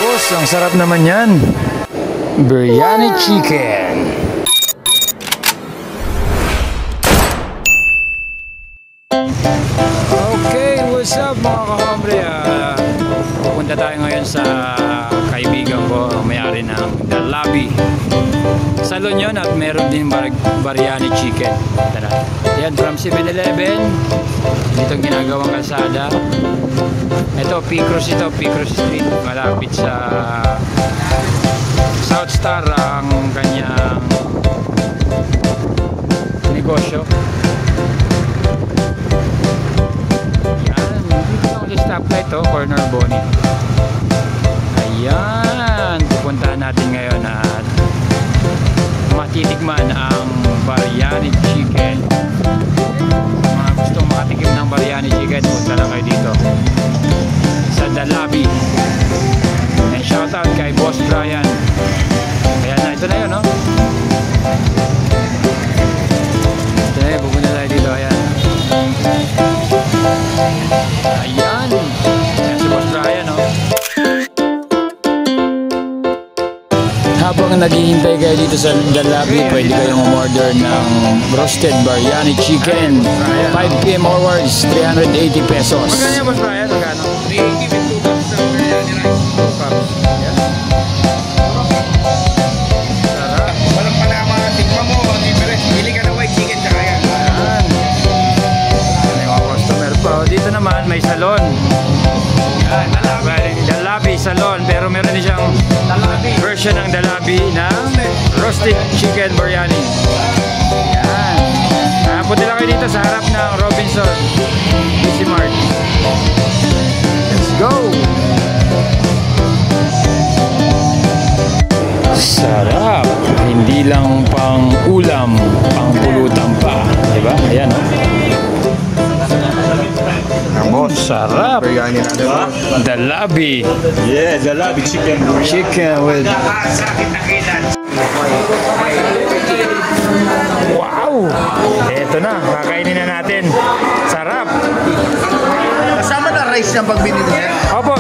Boss, ang sarap naman yan. Biryani chicken. Okay, what's up mga kahambre? Pupunta tayo ngayon sa kaibigan ko, may-ari ng The Lobby. Salon yun at meron din biryani chicken. Tara. Yan, from 7-Eleven. Dito ginagawang kalsada. Ito, Picross Street. Malapit sa South Star ang kanyang negosyo. Yan, dito lang sa stoplight to, corner Bonnie. Ayan, pupuntahan natin ngayon at matitikman ang biryani chicken. Mga gustong makatikim ng biryani chicken, punta lang kayo dito sa The Lobby. And shoutout kay Boss Brian. Ayan na, ito na yun, no? Ito na yun, pupunta tayo dito. Ayan. Ayan. Ayan si Boss Brian, no? Habang naghihintay kayo dito sa The Lobby, pwede kayong umorder ng roasted biryani chicken. 5 PM onwards, 380 pesos. Magkano yung Boss Brian? Magkano? 380 with 2 cups sa biryani rice. 2 cups. Yan. Sarap. Walang palama. Tikman mo. Bili ka na white chicken tsaka yan. Ayan. May mga customer pa. Dito naman may salon. Yan, The Lobby salon, pero meron din siyang version ng The Lobby na roasted chicken biryani. Yan. Punta lang kayo dito sa harap ng Robinson Easy Mart. Let's go! Sarap! Hindi lang pang ulam, pang pulutan pa. Diba? Ayan, o. Boss, sarap. Biryani natin. The Lobby. Yeah, The Lobby chicken. Chicken with... Wow! Eto na, kakainin na natin. Sarap. Kasama na rice ng pagbili niya. Opo,